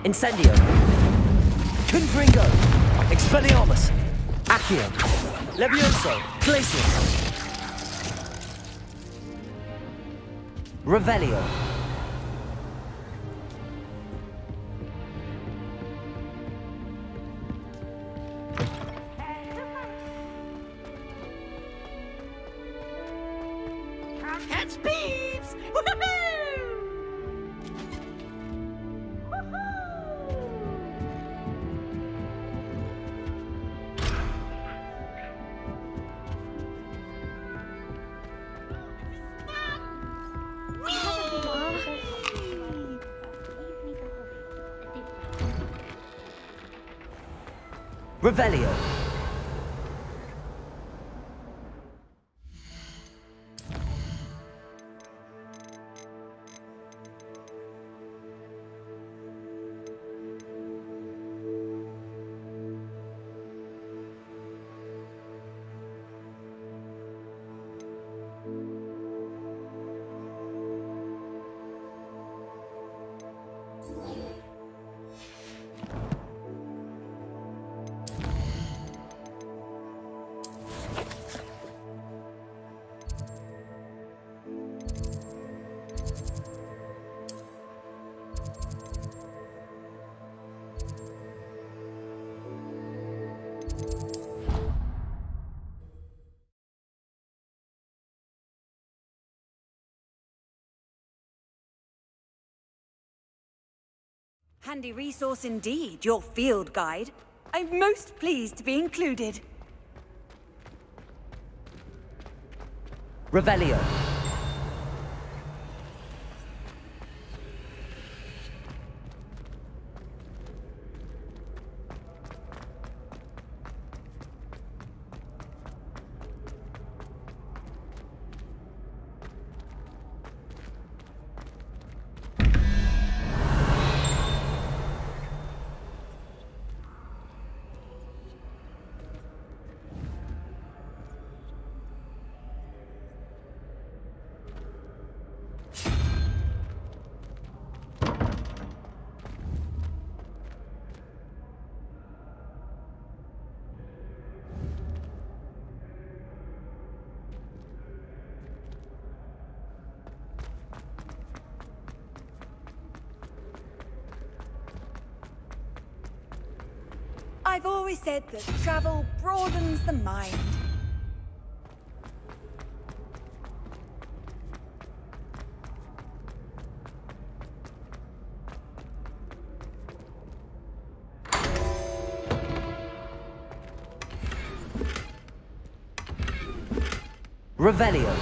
Incendio. Confringo. Expelliarmus. Accio. Levioso. Glacius. Revelio. Catch beeps! Revelio. Handy resource indeed, your field guide. I'm most pleased to be included. Revelio. I've always said that travel broadens the mind. Revelio.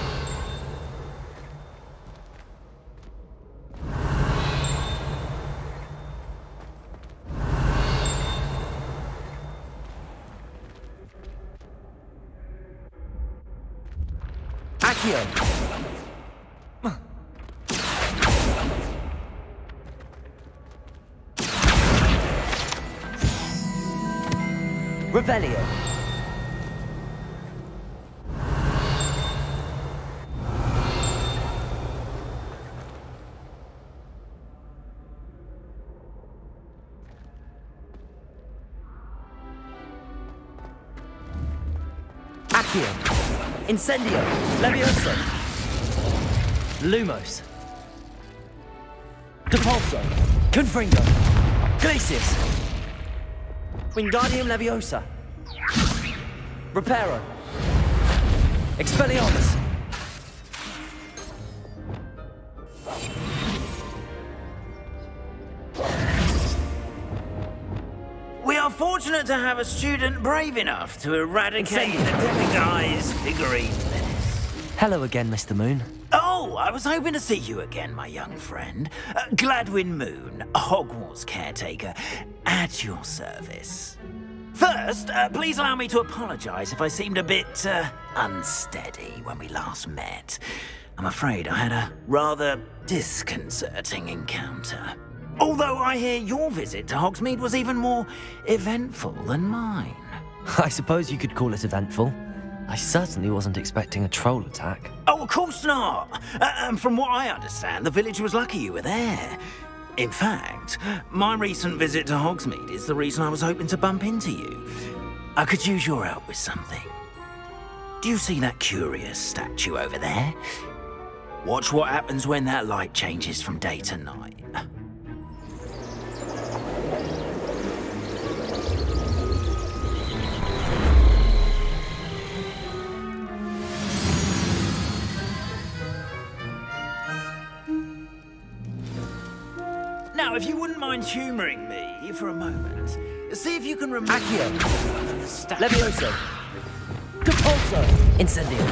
Accio. Revelio. Accio. Incendio. Levioso. Lumos. Depulso. Confringo. Glacius. Wingardium Leviosa. Reparo. Expelliarmus. We are fortunate to have a student brave enough to eradicate the demiguise figurine menace. Hello again, Mr. Moon. Oh, I was hoping to see you again, my young friend. Gladwin Moon, Hogwarts caretaker, at your service. First, please allow me to apologize if I seemed a bit, unsteady when we last met. I'm afraid I had a rather disconcerting encounter. Although I hear your visit to Hogsmeade was even more eventful than mine. I suppose you could call it eventful. I certainly wasn't expecting a troll attack. Oh, of course not! From what I understand, the village was lucky you were there. In fact, my recent visit to Hogsmeade is the reason I was hoping to bump into you. I could use your help with something. Do you see that curious statue over there? Watch what happens when that light changes from day to night. Now, if you wouldn't mind humouring me for a moment, see if you can remember the statue. Levioso. Compulso. Incendio.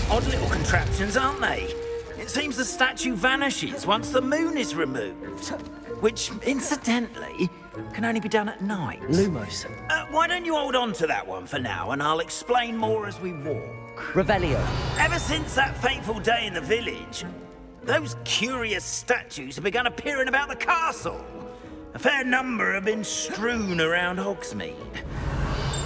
Odd little contraptions, aren't they? It seems the statue vanishes once the moon is removed. Which, incidentally, can only be done at night. Lumos. Why don't you hold on to that one for now, and I'll explain more as we walk. Revelio. Ever since that fateful day in the village, those curious statues have begun appearing about the castle. A fair number have been strewn around Hogsmeade.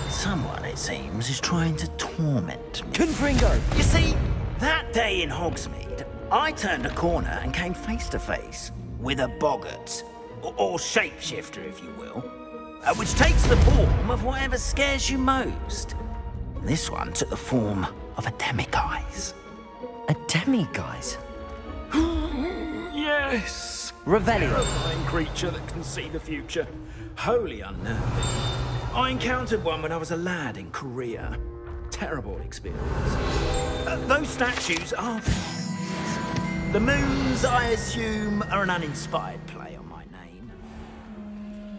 Someone, it seems, is trying to torment me. Confringo. You see, that day in Hogsmeade, I turned a corner and came face to face with a boggart, or shapeshifter, if you will, which takes the form of whatever scares you most. This one took the form of a demiguise. A demiguise? Yes! Revelio. Terrifying creature that can see the future. Wholly unnerving. I encountered one when I was a lad in Korea. Terrible experience. Those statues are... The moons, I assume, are an uninspired play on my name.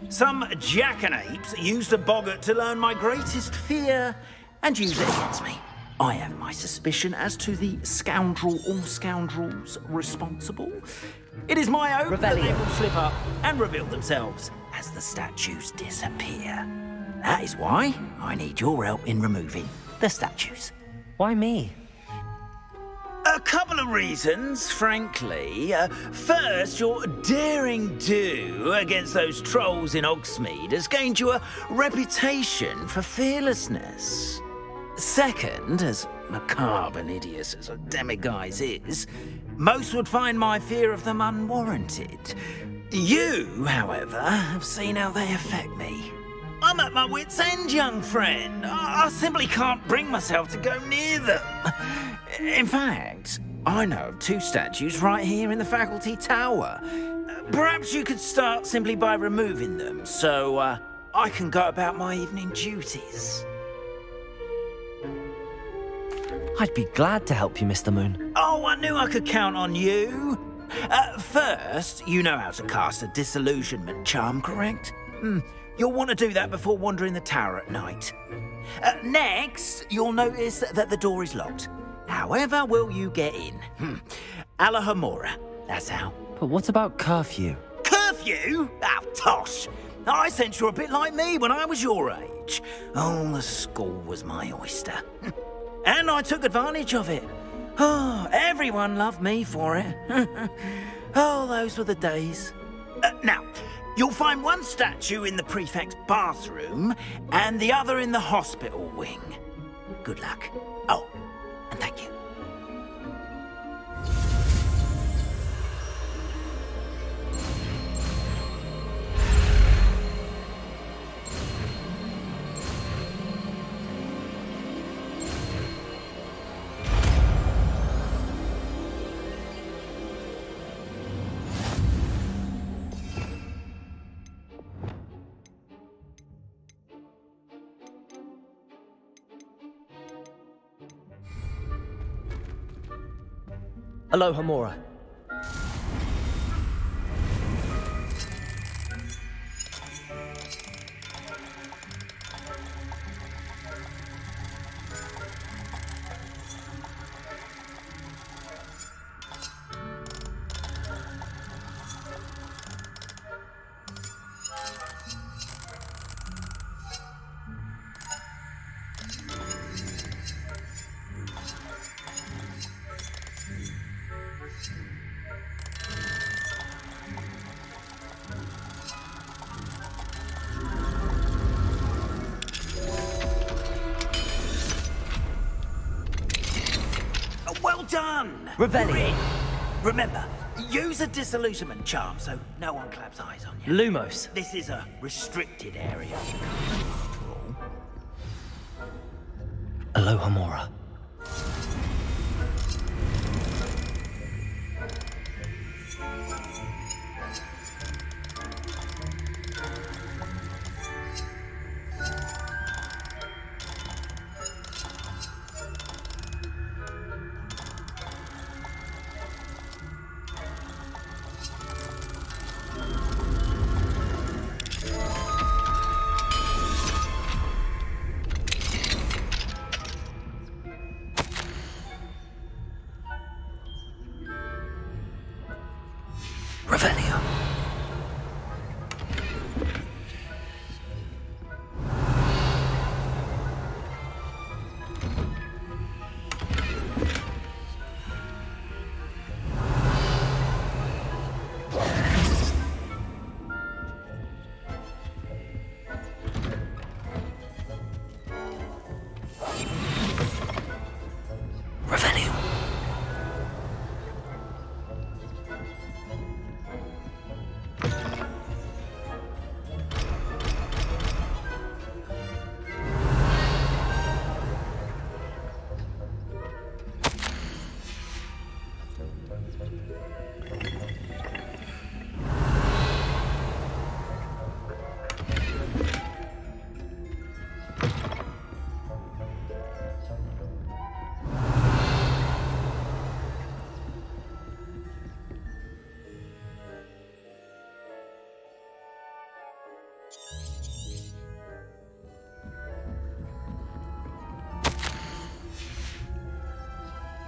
Some jackanapes used a boggart to learn my greatest fear and use it against me. I have my suspicion as to the scoundrel or scoundrels responsible. It is my hope that they will slip up and reveal themselves as the statues disappear. That is why I need your help in removing the statues. Why me? A couple of reasons, frankly. First, your daring do against those trolls in Hogsmeade has gained you a reputation for fearlessness. Second, as macabre and hideous as a demiguise is, most would find my fear of them unwarranted. You, however, have seen how they affect me. I'm at my wit's end, young friend. I simply can't bring myself to go near them. In fact, I know of two statues right here in the faculty tower. Perhaps you could start simply by removing them, so I can go about my evening duties. I'd be glad to help you, Mr. Moon. Oh, I knew I could count on you. First, you know how to cast a disillusionment charm, correct? You'll want to do that before wandering the tower at night. Next, you'll notice that the door is locked. However will you get in? Alahomora, that's how. But what about curfew? Curfew? Oh, tosh. I sense you're a bit like me when I was your age. Oh, the school was my oyster. And I took advantage of it. Oh, everyone loved me for it. Oh, those were the days. Now, you'll find one statue in the prefect's bathroom and the other in the hospital wing. Good luck. Oh, and thank you. Alohomora. Well done! Revelio. Remember, Use a disillusionment charm so no one claps eyes on you. Lumos. This is a restricted area. Aloha Mora. Revelio.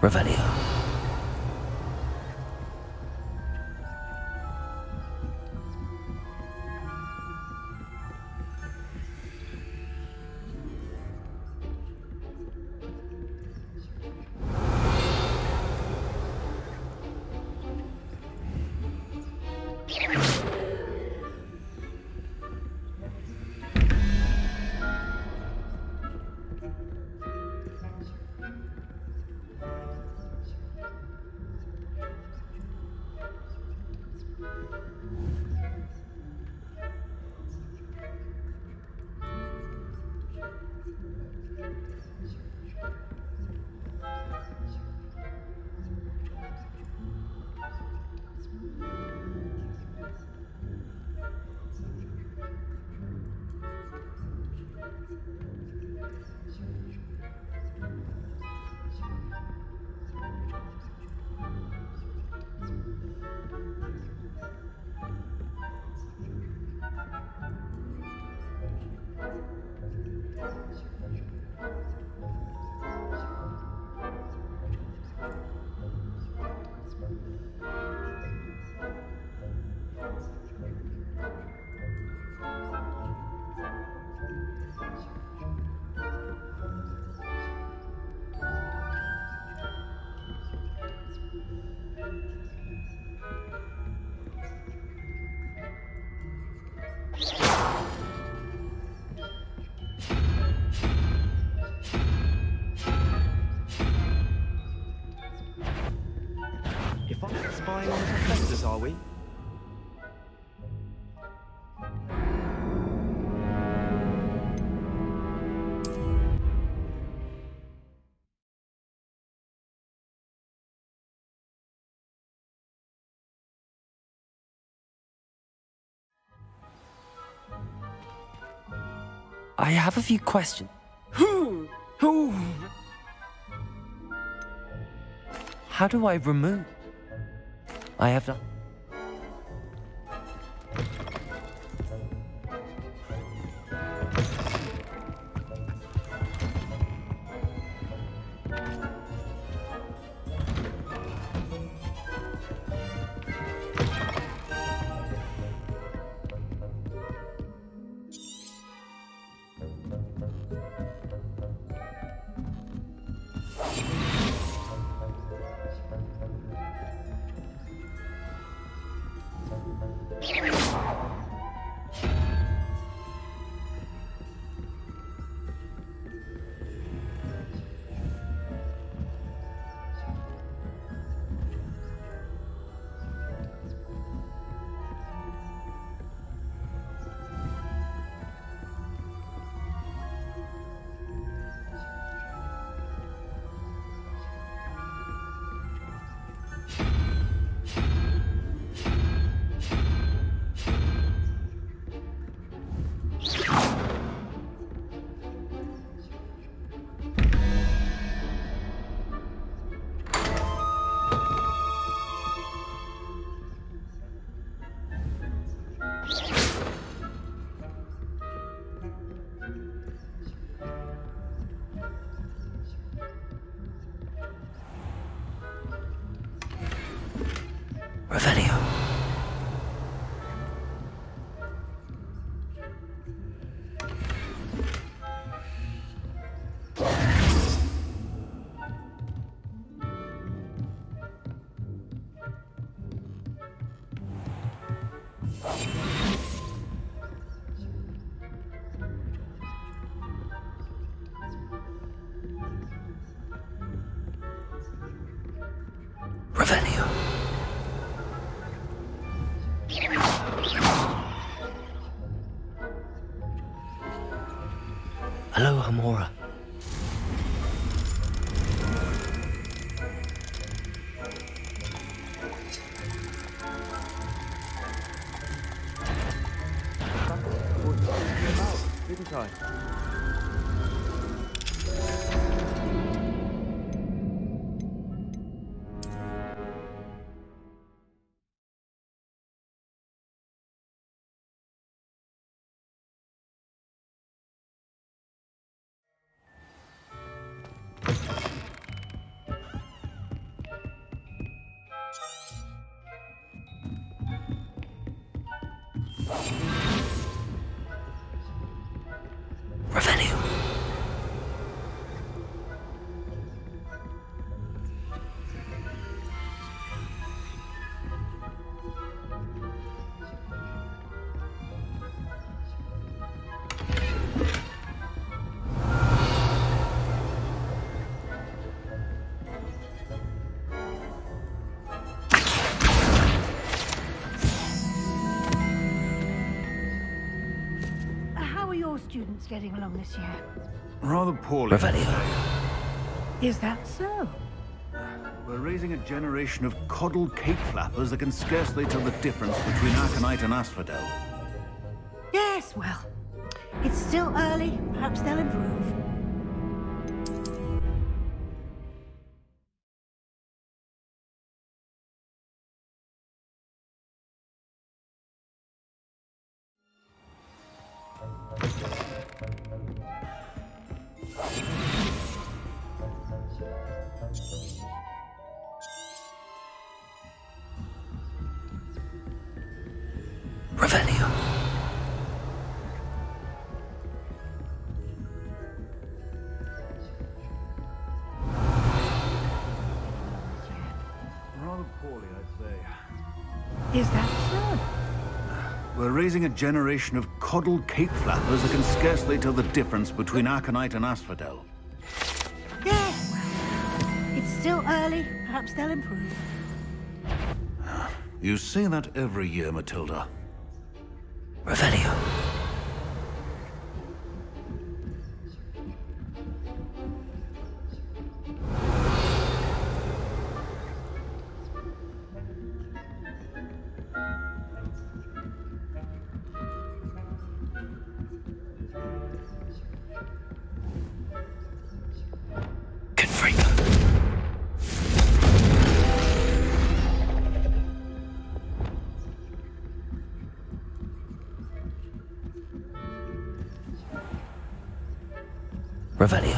Revelio. Revelio. If I'm spying on the professors, are we? I have a few questions. How do I remove? I have done. Revelio. Revelio. Hello, Hamora. Didn't I? Revelio. How are your students getting along this year? Rather poorly. Revelio. Is that so? We're raising a generation of coddled cape flappers that can scarcely tell the difference between Aconite and Asphodel. Yes, well, it's still early. Perhaps they'll improve. Revelio. Rather poorly, I'd say. Is that so? We're raising a generation of coddled cape flappers that can scarcely tell the difference between Aconite and Asphodel. Yes, well, it's still early. Perhaps they'll improve. You say that every year, Matilda. Revelio. Confringo. Revelio.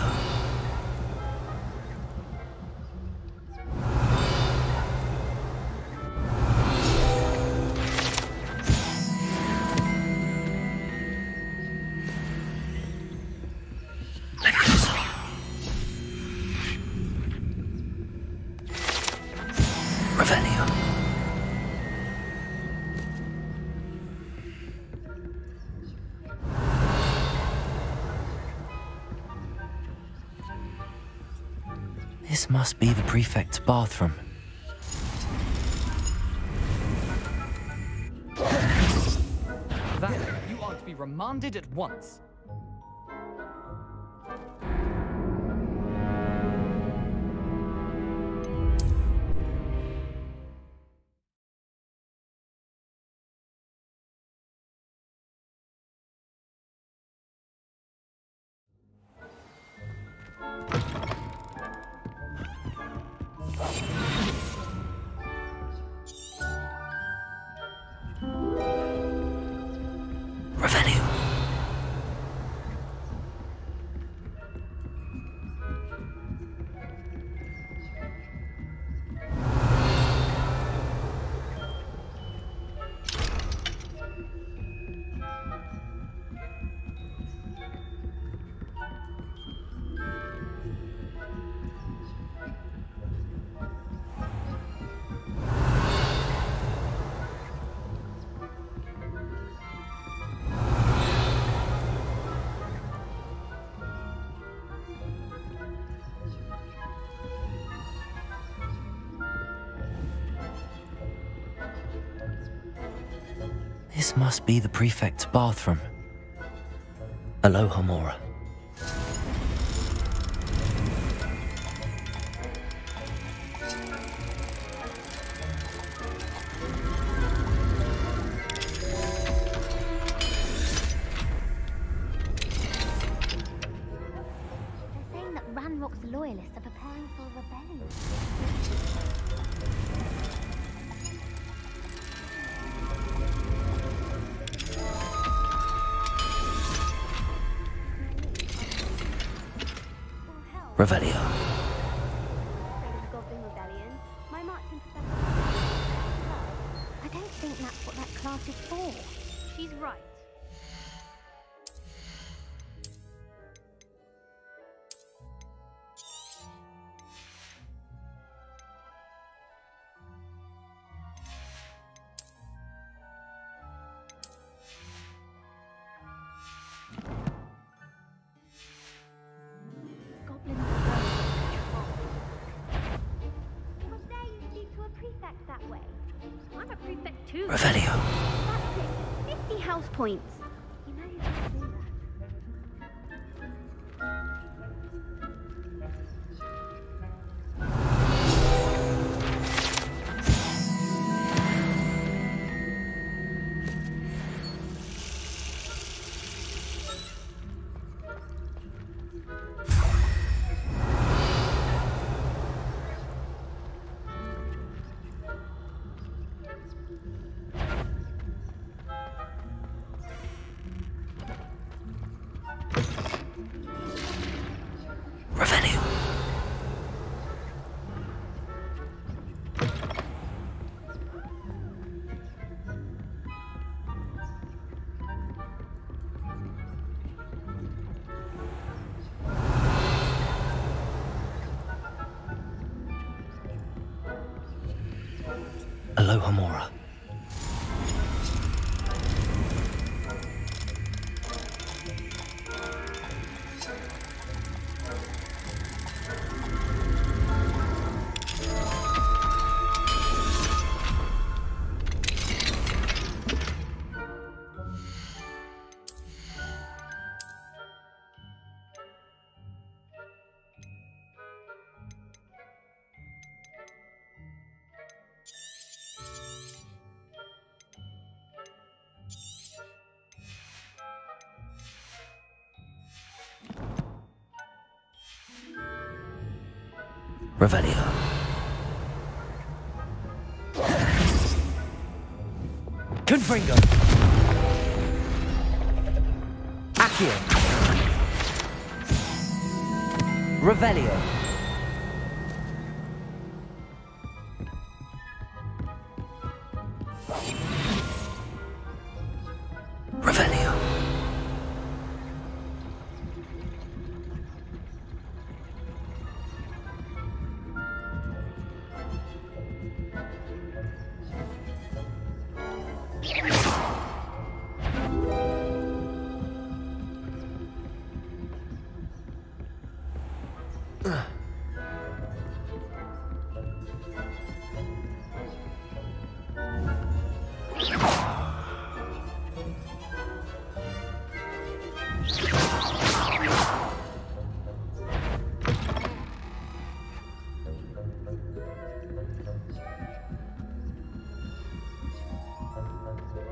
Leviosa. Revelio. This must be the prefect's bathroom. That you are to be remanded at once. Revelio. This must be the prefect's bathroom. Aloha Mora. The loyalists are preparing for a rebellion. Revelio. Goblin rebellion. My marching professor. I don't think that's what that class is for. She's right. That way. I'm a prefect too. Revelio. That's it. 50 house points. You know you can do that. Aloha Mora. Revelio. Confringo. Accio. Revelio. Revelio.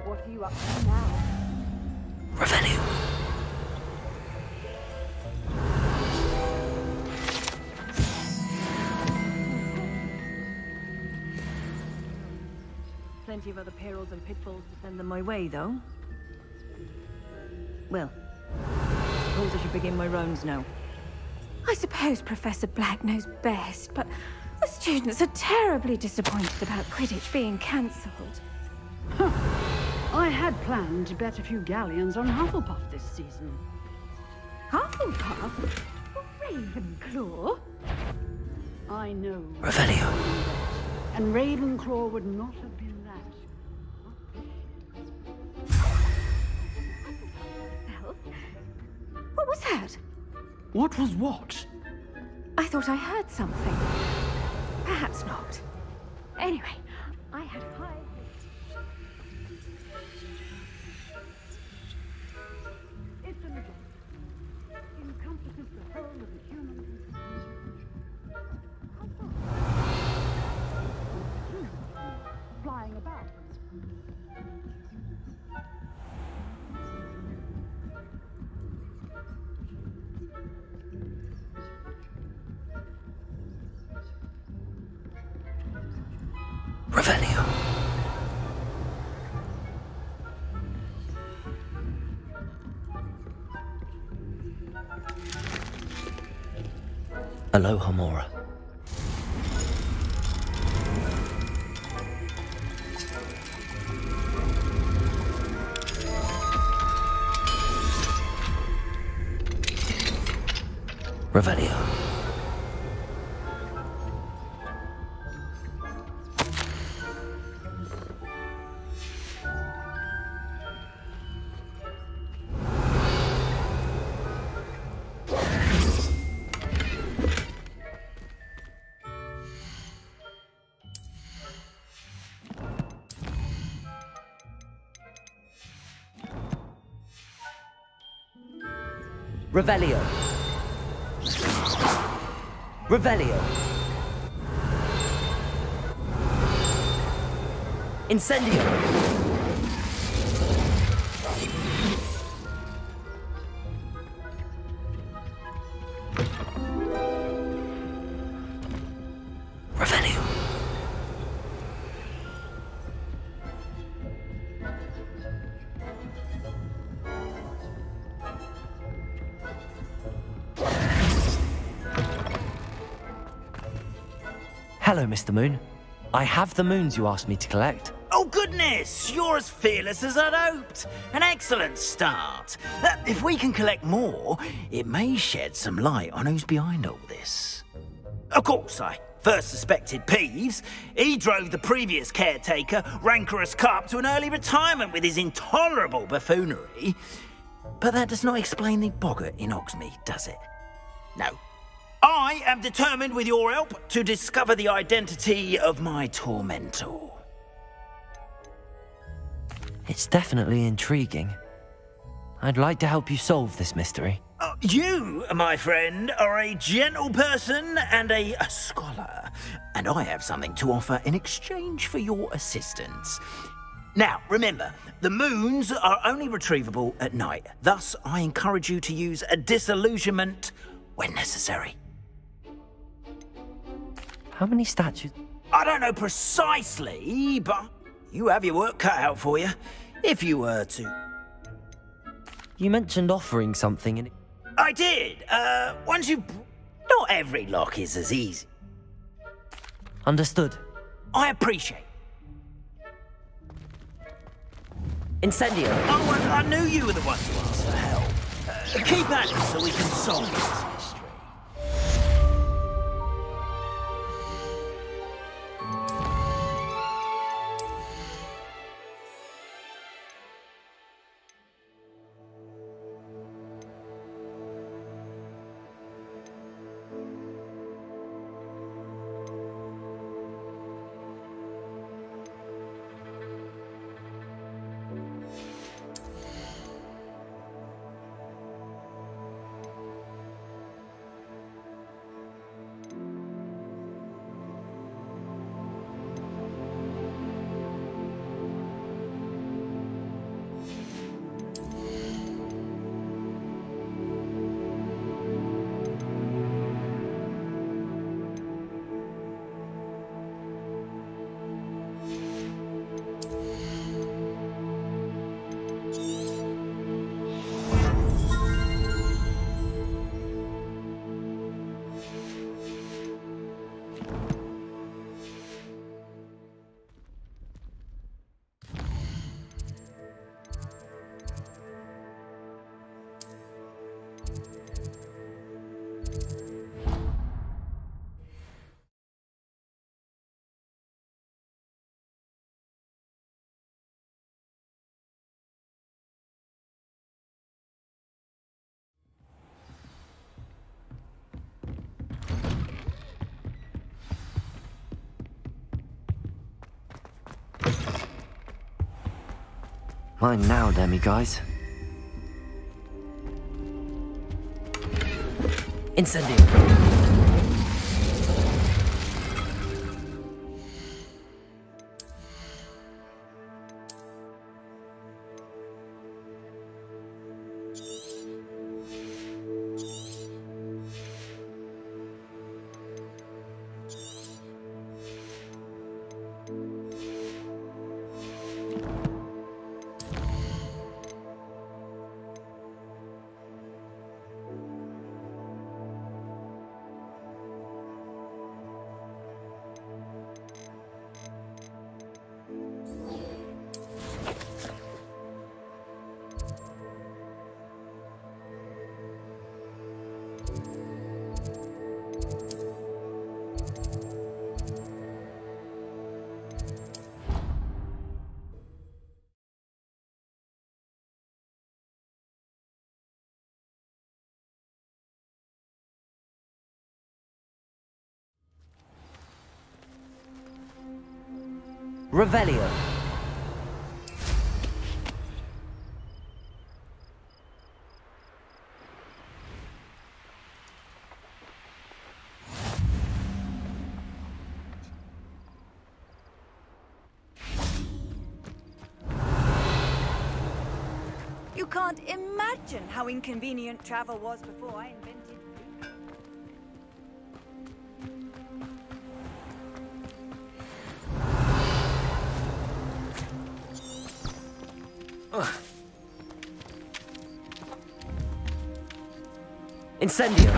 What are you up to now? Revelio. Plenty of other perils and pitfalls to send them my way, though. Well, I suppose I should begin my rounds now. I suppose Professor Black knows best, but the students are terribly disappointed about Quidditch being cancelled. I had planned to bet a few galleons on Hufflepuff this season. Hufflepuff? Ravenclaw? I know. Revelio. And Ravenclaw would not have been that. Well, what was that? What was what? I thought I heard something. Perhaps not. Anyway, I had high hopes. intelligence encompasses the whole of the human. Flying about. Revelio. Aloha Mora. Revelio. Revelio. Revelio. Incendio. Revelio. Hello, Mr. Moon. I have the moons you asked me to collect. Oh, goodness! You're as fearless as I'd hoped. An excellent start. If we can collect more, it may shed some light on who's behind all this. Of course, I first suspected Peeves. He drove the previous caretaker, Rancorous Carp, to an early retirement with his intolerable buffoonery. But that does not explain the boggart in Hogsmeade, does it? No. I am determined, with your help, to discover the identity of my tormentor. It's definitely intriguing. I'd like to help you solve this mystery. You, my friend, are a gentle person and a scholar, and I have something to offer in exchange for your assistance. Now, remember, the moons are only retrievable at night. Thus, I encourage you to use a disillusionment when necessary. How many statues? I don't know precisely, but you have your work cut out for you, if you were to. You mentioned offering something and... I did. Once you... Not every lock is as easy. Understood. I appreciate. Incendio. Oh, I knew you were the one to ask for help. Keep at it so we can solve this mystery. Mine now, demi-guys. Incendio. Revelio. You can't imagine how inconvenient travel was before I invented food. Incendio.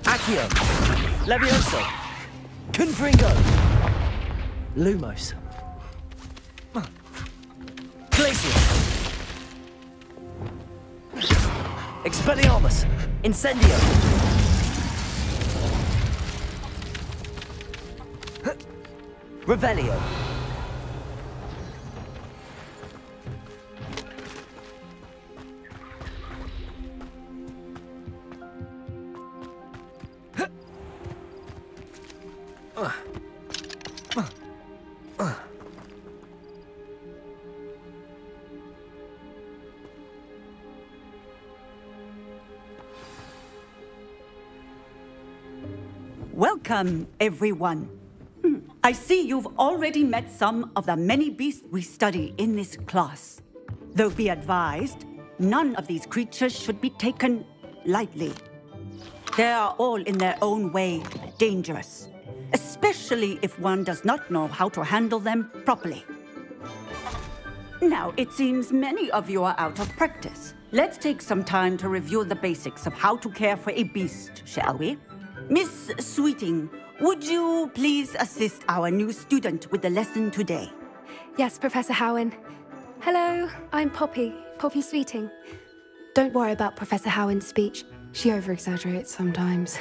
Accio. Levioso. Confringo. Lumos. Glacius. Expelliarmus. Incendio. Revelio. Welcome, everyone. I see you've already met some of the many beasts we study in this class. Though be advised, none of these creatures should be taken lightly. They are all in their own way dangerous, especially if one does not know how to handle them properly. Now, it seems many of you are out of practice. Let's take some time to review the basics of how to care for a beast, shall we? Miss Sweeting, would you please assist our new student with the lesson today? Yes, Professor Howin. Hello, I'm Poppy Sweeting. Don't worry about Professor Howin's speech. She over-exaggerates sometimes.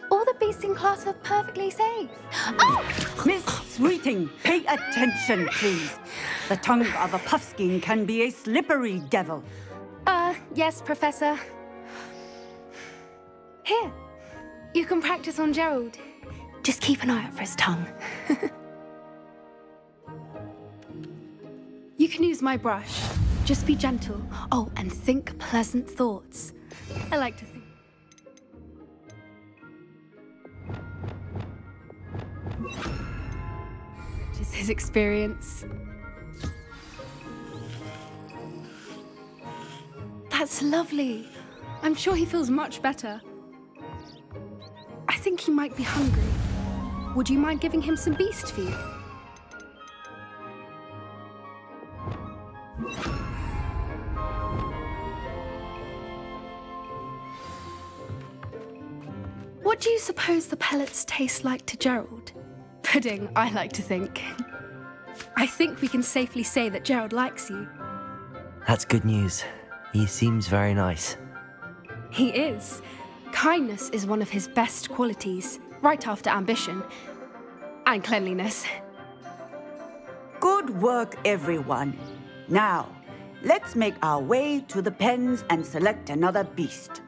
All the beasts in class are perfectly safe. Oh! Miss Sweeting, pay attention, please. The tongue of a puffskein can be a slippery devil. Yes, Professor. Here, you can practice on Gerald. Just keep an eye out for his tongue. You can use my brush. Just be gentle. Oh, and think pleasant thoughts. I like to think. Which is his experience. That's lovely. I'm sure he feels much better. I think he might be hungry. Would you mind giving him some beast feed? What do you suppose the pellets taste like to Gerald? Pudding, I like to think. I think we can safely say that Gerald likes you. That's good news. He seems very nice. He is. Kindness is one of his best qualities, right after ambition and cleanliness. Good work, everyone. Now, let's make our way to the pens and select another beast.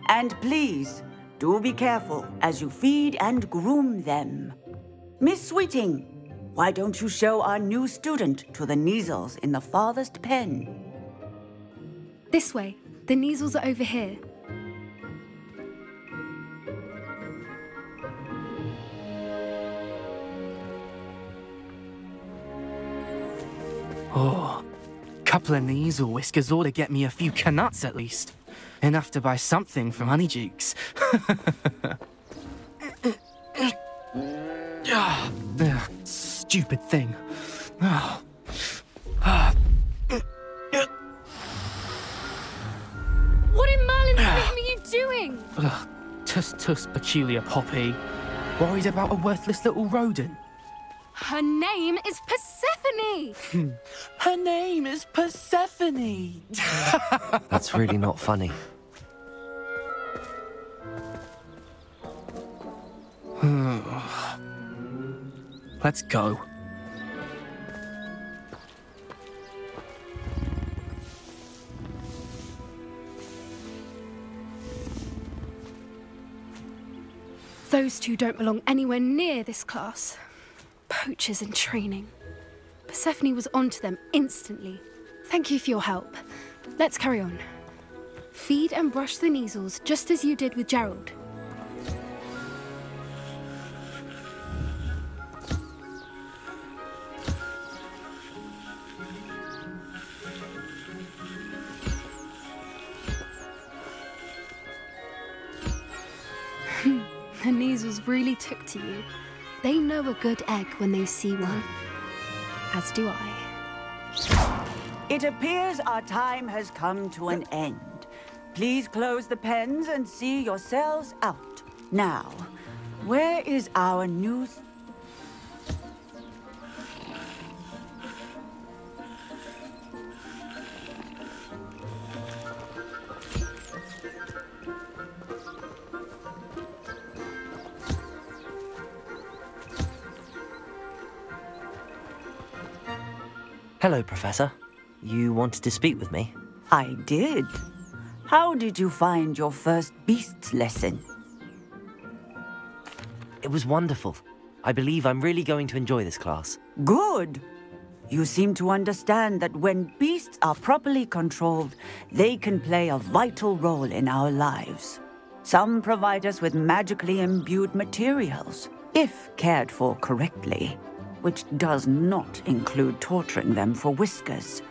And please, do be careful as you feed and groom them. Miss Sweeting, why don't you show our new student to the Neasels in the farthest pen? This way. The Neasels are over here. Oh, couple of Neasel whiskers ought to get me a few canuts at least. Enough to buy something from Honeydukes. Stupid thing. What in Merlin's name are you doing? Tuss, peculiar Poppy. Worried about a worthless little rodent? Her name is Persephone! Her name is Persephone! That's really not funny. Let's go. Those two don't belong anywhere near this class. Poachers in training. Persephone was onto them instantly. Thank you for your help. Let's carry on. Feed and brush the Neasels just as you did with Gerald. The Neasels really took to you. They know a good egg when they see one. As do I. It appears our time has come to an end. Please close the pens and see yourselves out. Now, where is our new... Hello, Professor. You wanted to speak with me? I did. How did you find your first beasts lesson? It was wonderful. I believe I'm really going to enjoy this class. Good. You seem to understand that when beasts are properly controlled, they can play a vital role in our lives. Some provide us with magically imbued materials, if cared for correctly, which does not include torturing them for whiskers.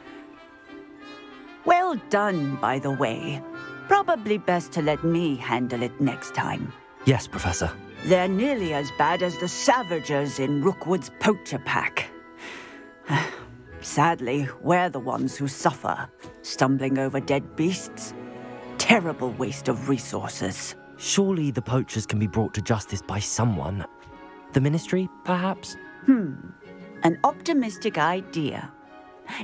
Well done, by the way. Probably best to let me handle it next time. Yes, Professor. They're nearly as bad as the Savagers in Rookwood's poacher pack. Sadly, we're the ones who suffer, stumbling over dead beasts. Terrible waste of resources. Surely the poachers can be brought to justice by someone. The Ministry, perhaps? An optimistic idea.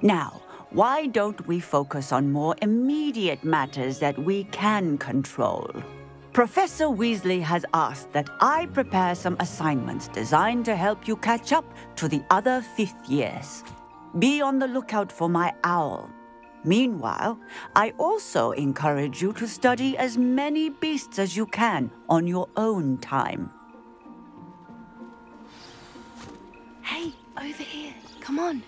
Now, why don't we focus on more immediate matters that we can control? Professor Weasley has asked that I prepare some assignments designed to help you catch up to the other 5th years. Be on the lookout for my owl. Meanwhile, I also encourage you to study as many beasts as you can on your own time. Hey, over here. Come on.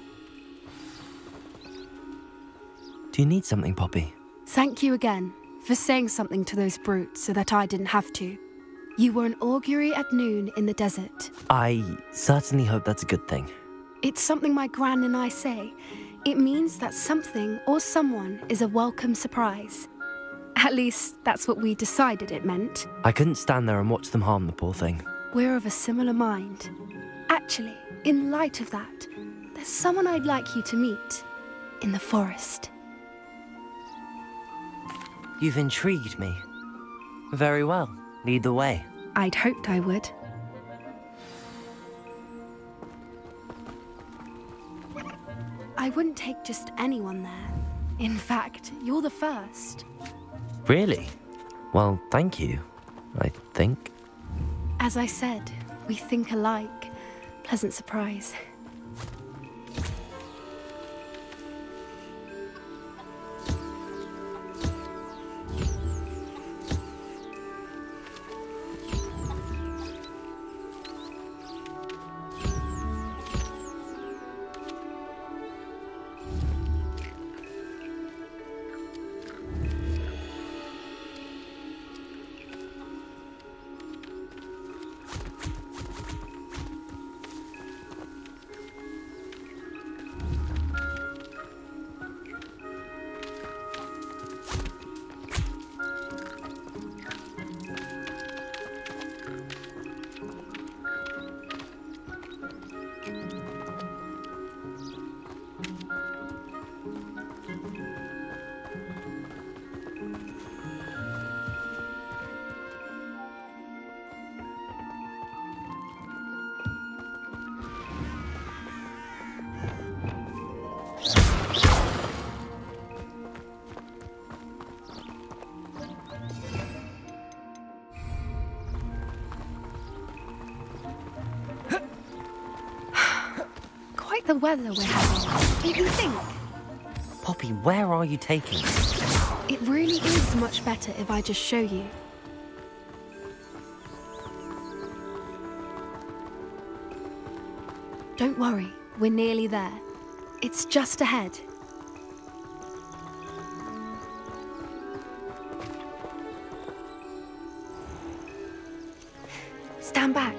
Do you need something, Poppy? Thank you again for saying something to those brutes so that I didn't have to. You were an augury at noon in the desert. I certainly hope that's a good thing. It's something my gran and I say. It means that something or someone is a welcome surprise. At least, that's what we decided it meant. I couldn't stand there and watch them harm the poor thing. We're of a similar mind. Actually, in light of that, there's someone I'd like you to meet in the forest. You've intrigued me. Very well. Lead the way. I'd hoped I would. I wouldn't take just anyone there. In fact, you're the first. Really? Well, thank you, I think. As I said, we think alike. Pleasant surprise. The weather we're having. What do you think? Poppy, where are you taking us? It really is much better if I just show you. Don't worry, we're nearly there. It's just ahead. Stand back.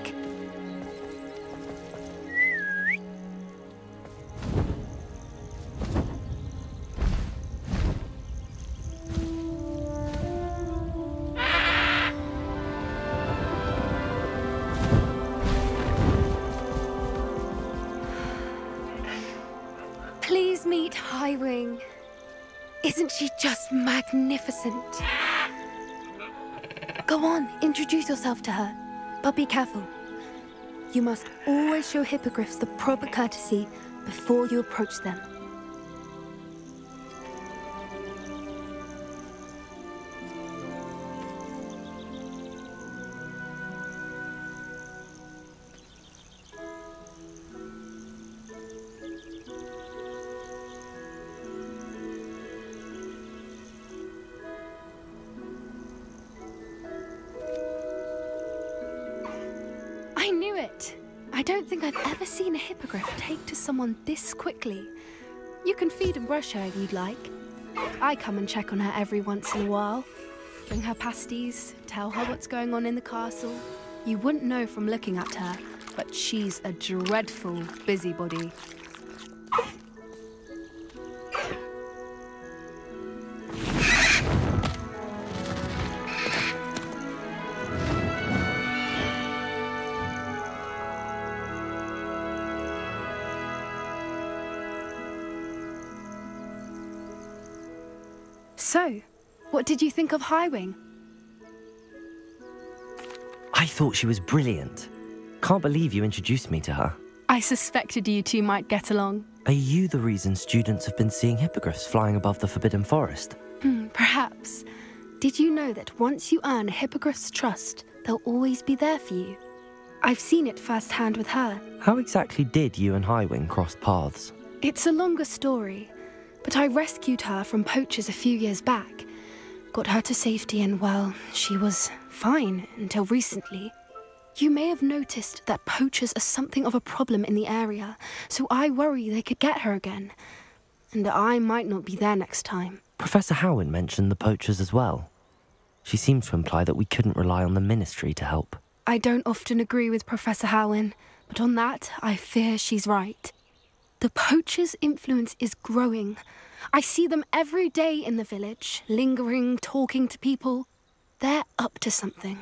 Please meet Highwing. Isn't she just magnificent? Go on, introduce yourself to her. But be careful. You must always show hippogriffs the proper courtesy before you approach them. I knew it! I don't think I've ever seen a hippogriff take to someone this quickly. You can feed and brush her if you'd like. I come and check on her every once in a while. Bring her pasties, tell her what's going on in the castle. You wouldn't know from looking at her, but she's a dreadful busybody. So, what did you think of Highwing? I thought she was brilliant. Can't believe you introduced me to her. I suspected you two might get along. Are you the reason students have been seeing hippogriffs flying above the Forbidden Forest? Perhaps. Did you know that once you earn a hippogriff's trust, they'll always be there for you? I've seen it firsthand with her. How exactly did you and Highwing cross paths? It's a longer story. But I rescued her from poachers a few years back. Got her to safety and, well, she was fine until recently. You may have noticed that poachers are something of a problem in the area, so I worry they could get her again. And I might not be there next time. Professor Howin mentioned the poachers as well. She seemed to imply that we couldn't rely on the Ministry to help. I don't often agree with Professor Howin, but on that, I fear she's right. The poachers' influence is growing. I see them every day in the village, lingering, talking to people. They're up to something.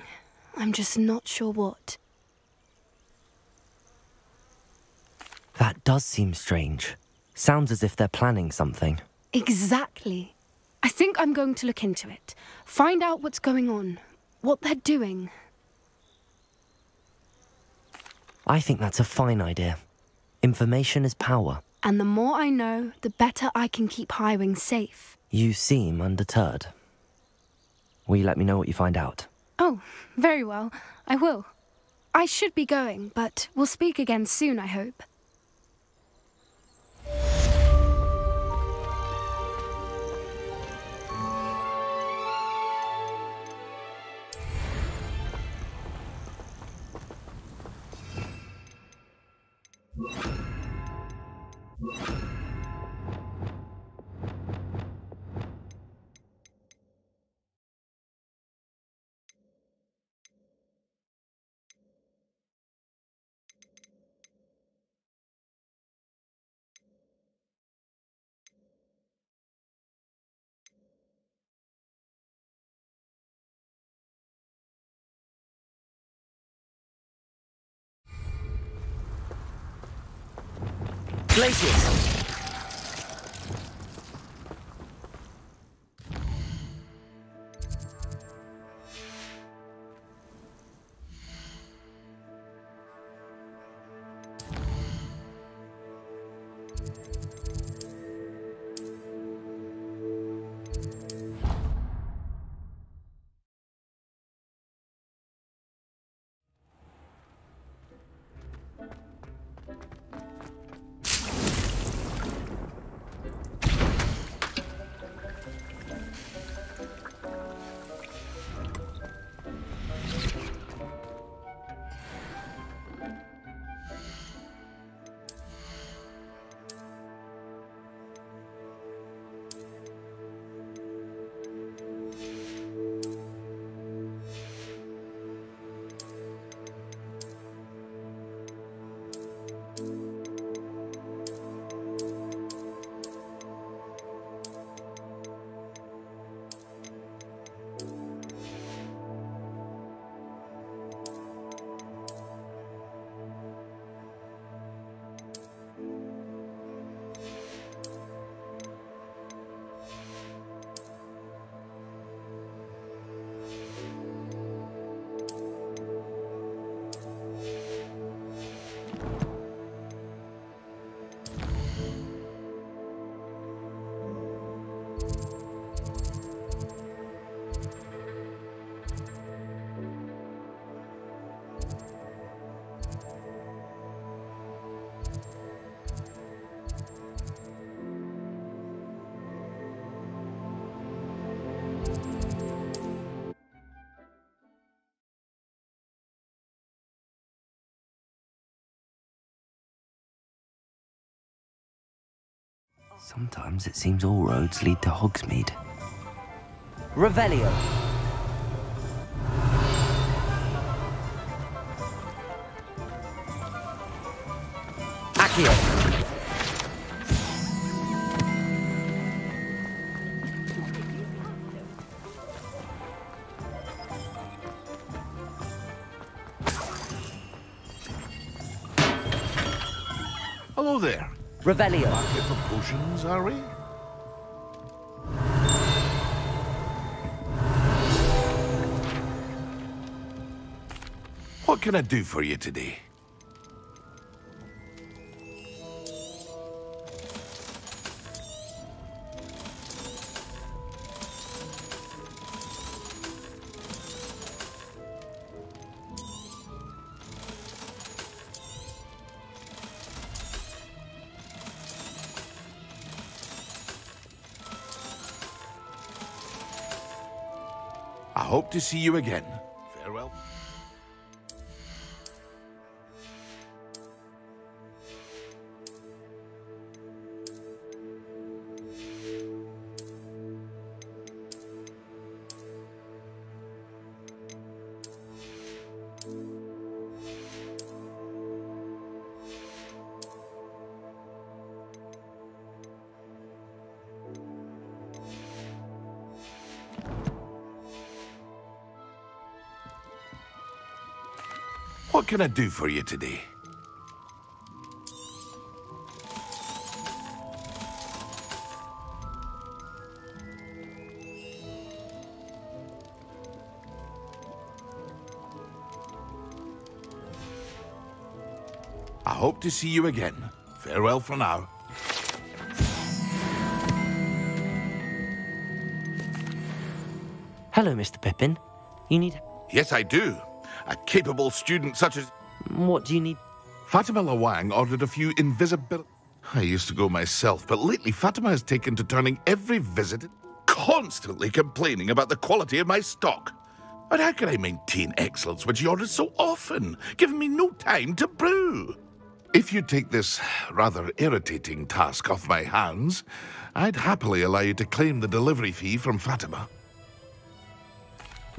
I'm just not sure what. That does seem strange. Sounds as if they're planning something. Exactly. I think I'm going to look into it. Find out what's going on, what they're doing. I think that's a fine idea. Information is power. And the more I know, the better I can keep Highwing safe. You seem undeterred. Will you let me know what you find out? Oh, very well. I will. I should be going, but we'll speak again soon, I hope. Glaciers! Sometimes it seems all roads lead to Hogsmeade. Revelio. Accio. Hello there. Revelio. Market for potions, are we? What can I do for you today? I hope to see you again. Farewell. What can I do for you today? I hope to see you again. Farewell for now. Hello, Mr. Pippin. You need... Yes, I do. A capable student such as... What do you need? Fatima Lawang ordered a few invisibility... I used to go myself, but lately Fatima has taken to turning every visitor, constantly complaining about the quality of my stock. But how can I maintain excellence when she orders so often, giving me no time to brew? If you take this rather irritating task off my hands, I'd happily allow you to claim the delivery fee from Fatima.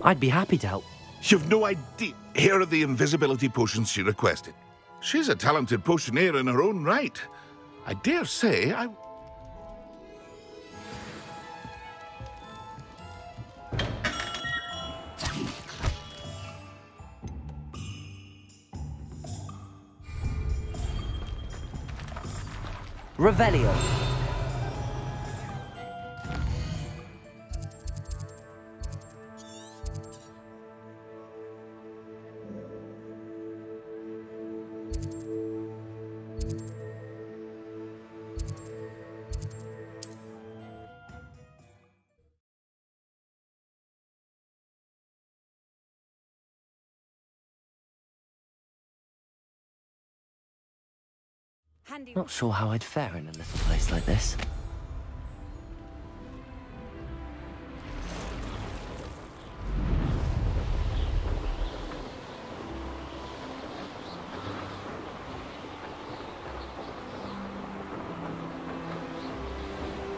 I'd be happy to help. You've no idea. Here are the invisibility potions she requested. She's a talented potioneer in her own right. I dare say I... Revelio. Not sure how I'd fare in a little place like this.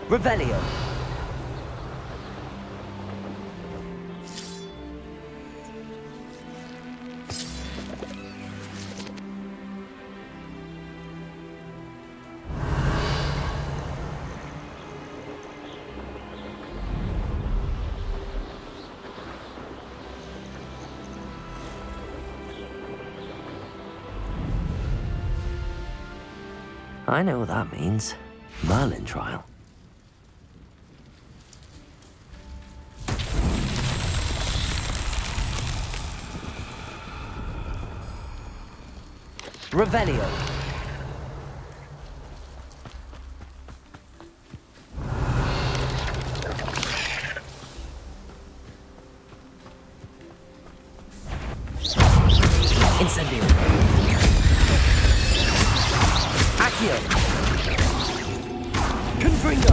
Revelio. I know what that means. Merlin trial. Revelio. Incendio. Accio. Confringo.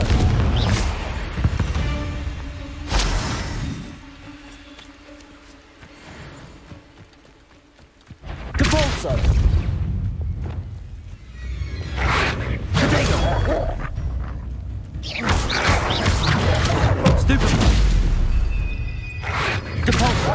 Capulso. Potato. Stupid. Capulso.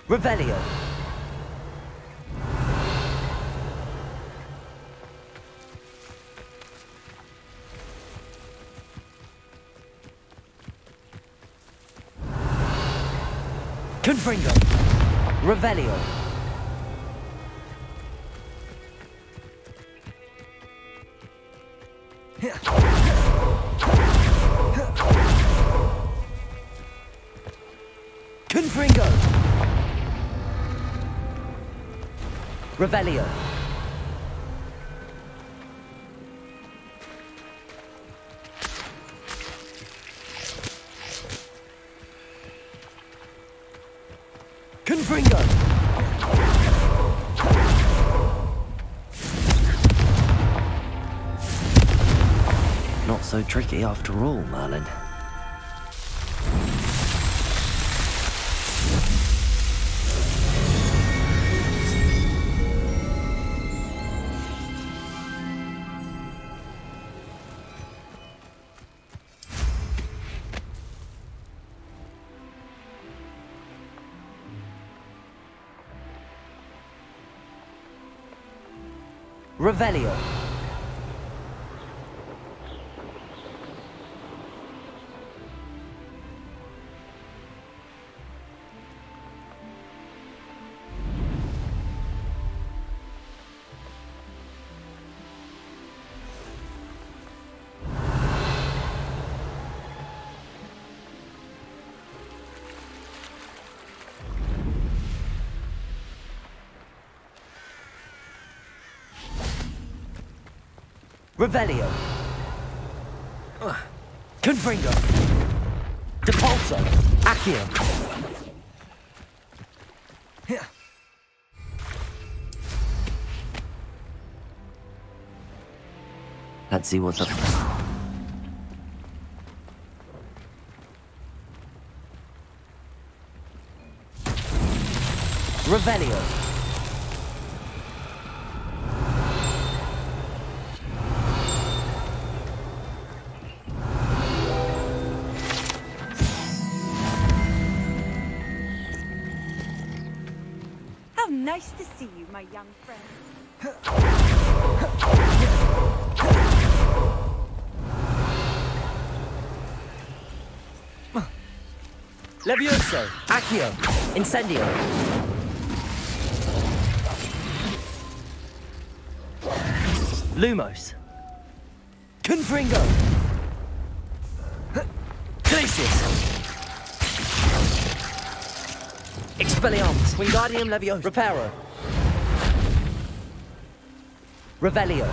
Revelio. Confringo. Revelio. Confringo. Revelio. Confringo. Not so tricky after all, Merlin. Revelio. Revelio. Confringo. Depulso. Accio. Let's see what's up. Revelio. Nice to see you, my young friend. Levioso. Accio. Incendio. Lumos. Confringo. Glacius. Expelliarmus. Wingardium Levioso. Reparo. Revelio.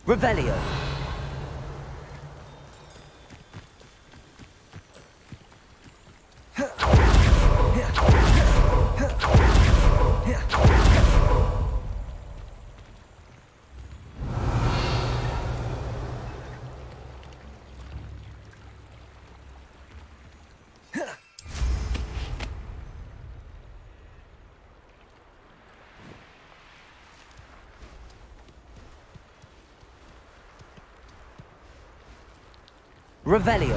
Revelio. Revelio.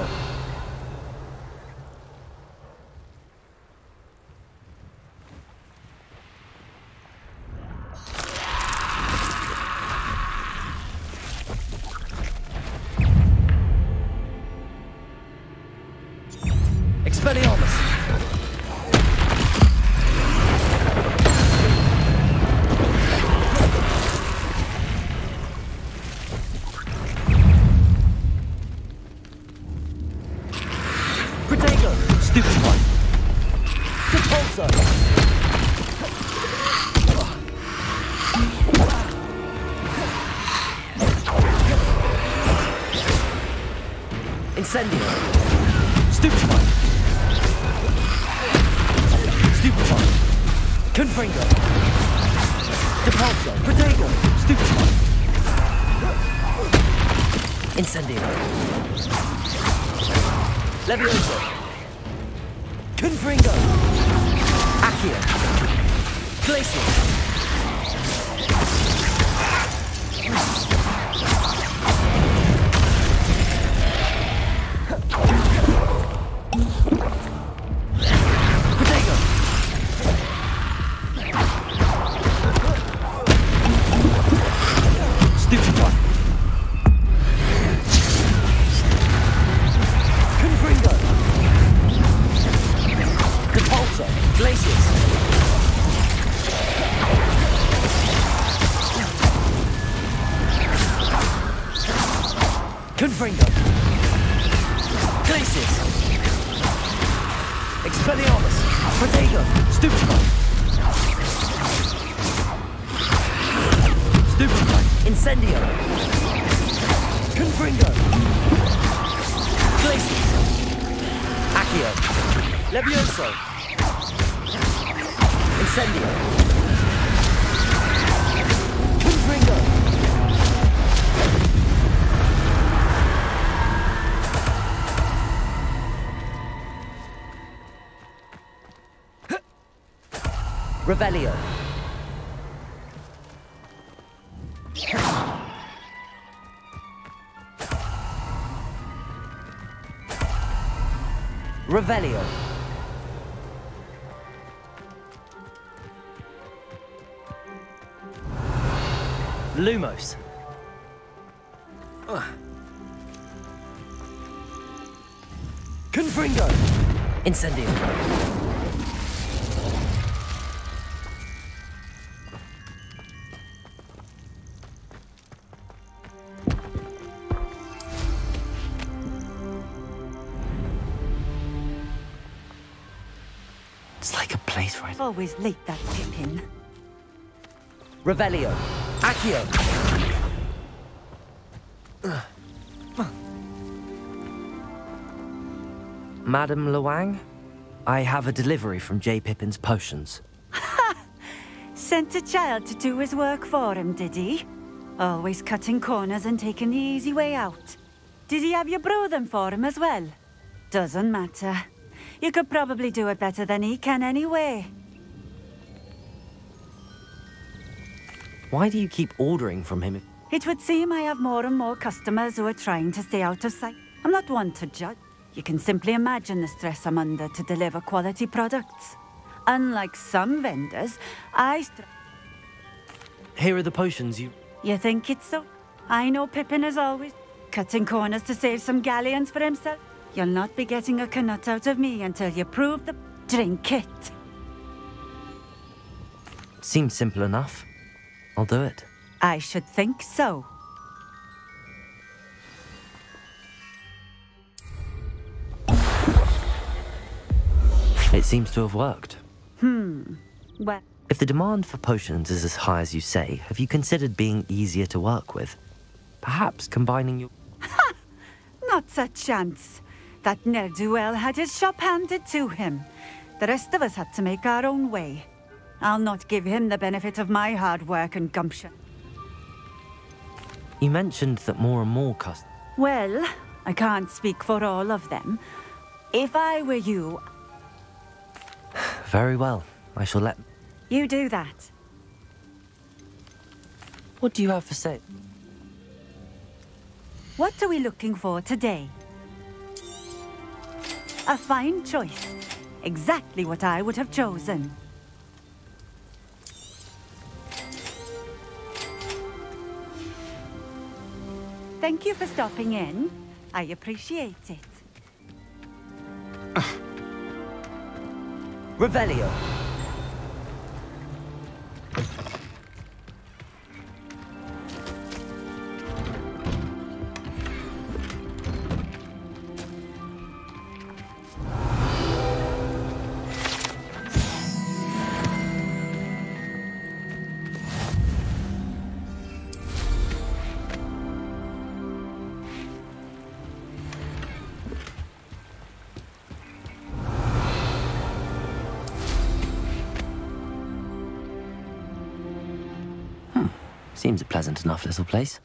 Stupefy. Confringo. Depulso. Protego. Stupefy. Incendio. Levioso. Confringo. Accio. Glacial. Protego. Stupefy. Confringo. Depulso. Glacius. Confringo. Glacius. Expelliarmus. Protego. Stupefy. Stupefy. Incendio. Confringo. Glacius. Accio. Levioso. Incendio. Confringo. Revelio. Revelio. Lumos. Confringo. Incendio. It's like a place right. Always late, that Pippin. Revelio. Accio. Madam Luang, I have a delivery from J. Pippin's potions. Sent a child to do his work for him, did he? Always cutting corners and taking the easy way out. Did he have you brew them for him as well? Doesn't matter. You could probably do it better than he can anyway. Why do you keep ordering from him? It would seem I have more and more customers who are trying to stay out of sight. I'm not one to judge. You can simply imagine the stress I'm under to deliver quality products. Unlike some vendors, Here are the potions you... You think it's so? I know Pippin is always cutting corners to save some galleons for himself. You'll not be getting a canut out of me until you prove the... Drink it. Seems simple enough. I'll do it. I should think so. It seems to have worked. Well... If the demand for potions is as high as you say, have you considered being easier to work with? Perhaps combining your... Ha! Not a chance. That ne'er-do-well had his shop handed to him. The rest of us had to make our own way. I'll not give him the benefit of my hard work and gumption. You mentioned that more and more customers... Well, I can't speak for all of them. If I were you... Very well. I shall let... You do that. What do you have for sale? What are we looking for today? A fine choice. Exactly what I would have chosen. Thank you for stopping in. I appreciate it. Revelio. Seems a pleasant enough little place.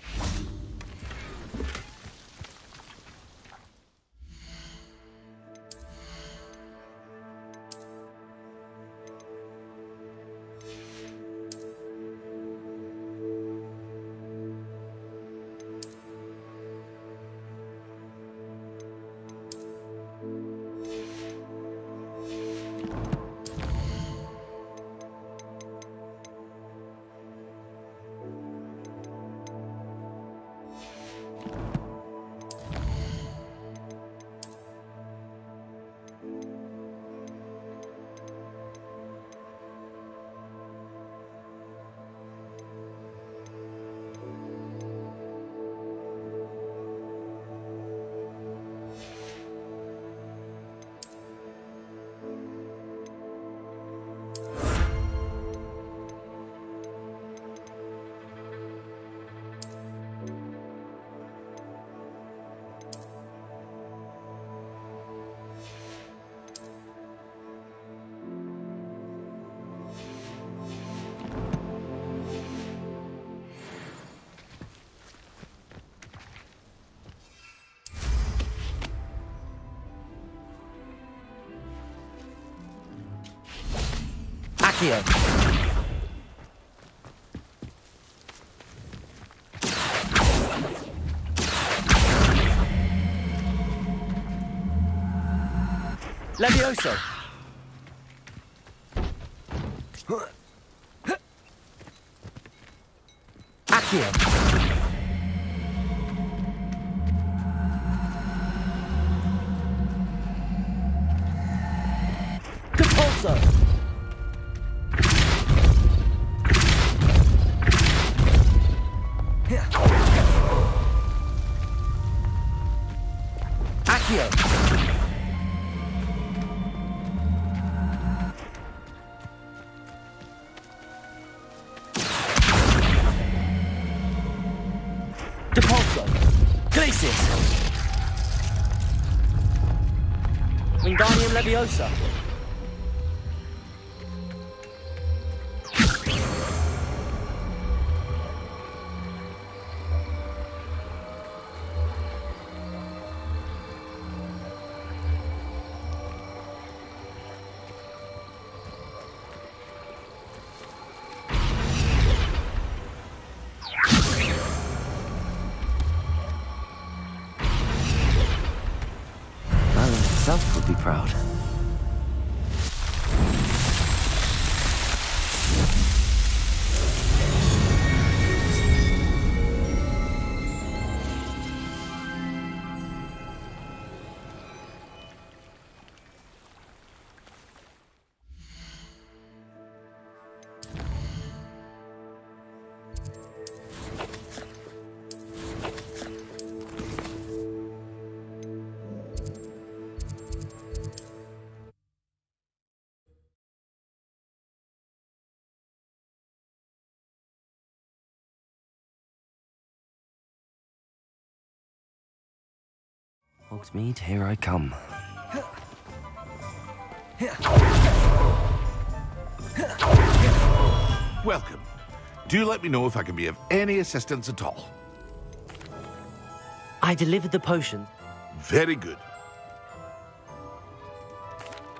Accio. Levioso. Accio. Compulso. Accio. Depulso. Glacis. Wingardium Leviosa. Merlin himself would be proud. Hogsmeade, here I come. Welcome. Do let me know if I can be of any assistance at all. I delivered the potion. Very good.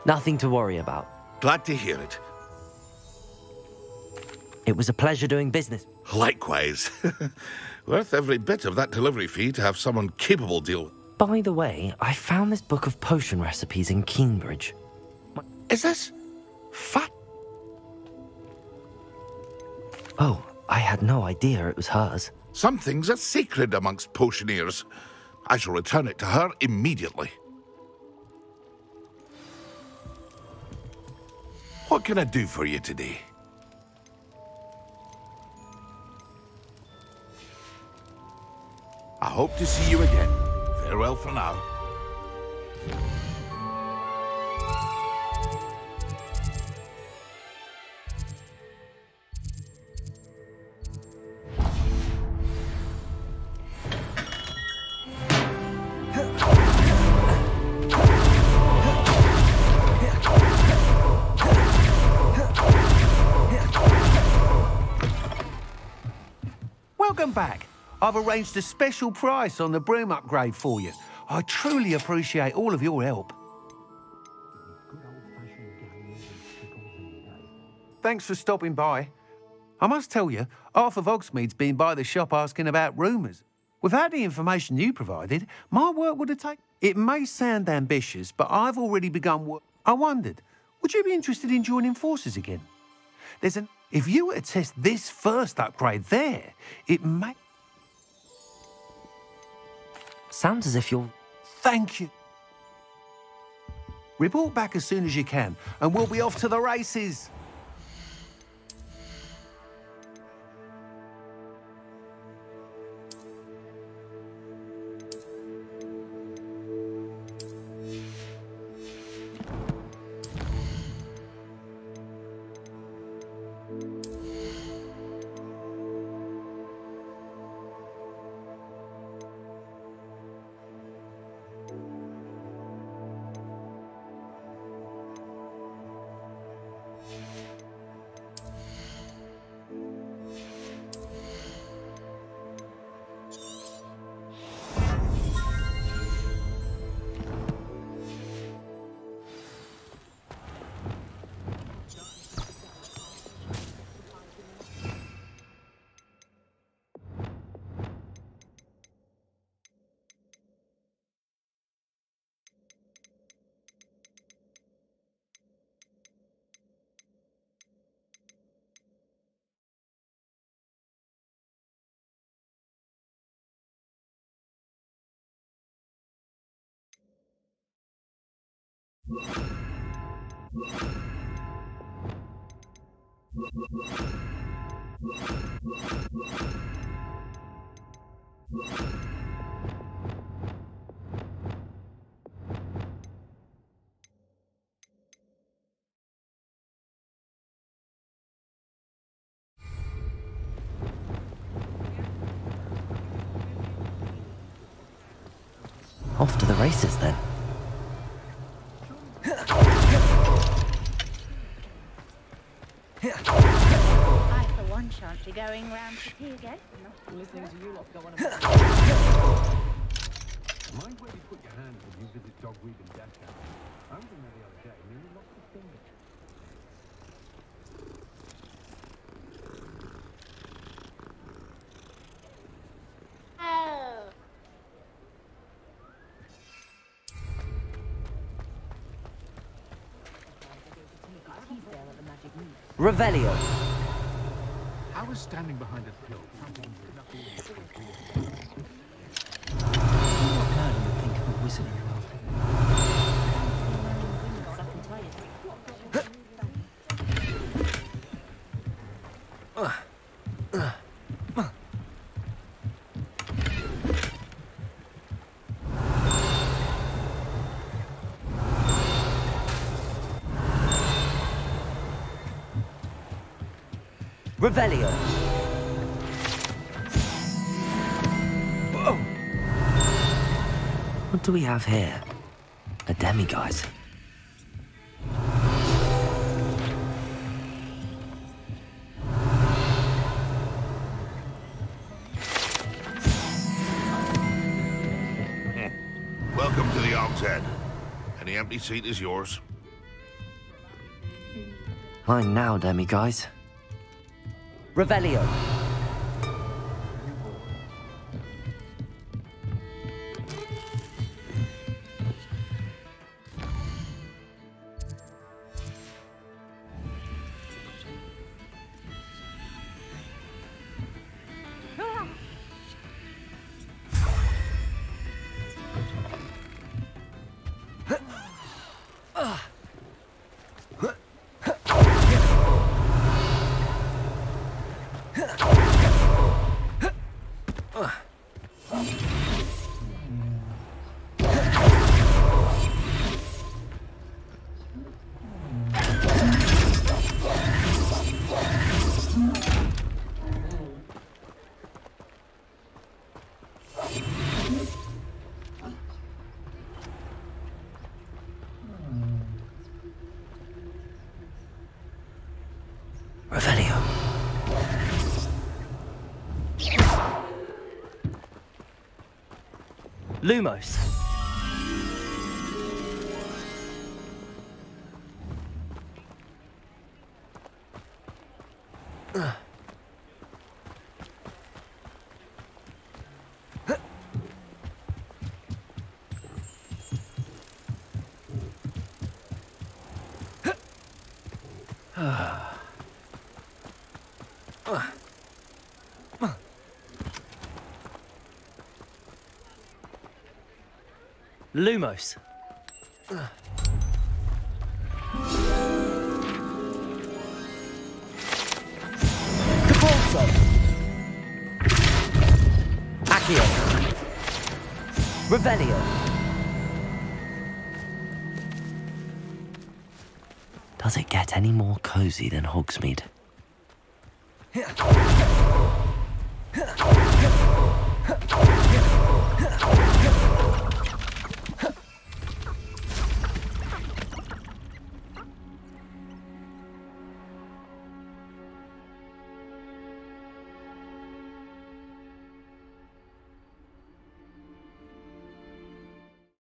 Nothing to worry about. Glad to hear it. It was a pleasure doing business. Likewise. Worth every bit of that delivery fee to have someone capable deal with. By the way, I found this book of potion recipes in Cambridge. Is this fat? Oh, I had no idea it was hers. Some things are sacred amongst potioneers. I shall return it to her immediately. What can I do for you today? I hope to see you again. Farewell for now. Welcome back. I've arranged a special price on the broom upgrade for you. I truly appreciate all of your help. Thanks for stopping by. I must tell you, half of Hogsmeade's been by the shop asking about rumours. Without the information you provided, my work would have taken... It may sound ambitious, but I've already begun work. I wondered, would you be interested in joining forces again? If you were to test this first upgrade there, it may... Sounds as if you're... Thank you. Report back as soon as you can, and we'll be off to the races. Off to the races, then. I, for one, shan't be going round to tea again. Listening to you lot go on about... Mind where you put your hands when you visit Dogweed and Deathcap? I was in there the other day, and nearly lost a finger. Oh. Revelio. I was standing behind a pill. What now do you think of the Wizardry world? Revelio. Whoa. What do we have here? A demiguise. Welcome to the Og's Head. Any empty seat is yours. Mine now, demiguise. Revelio. Revelio. Lumos. Lumos. Capulso. Accio. Revelio. Does it get any more cozy than Hogsmeade?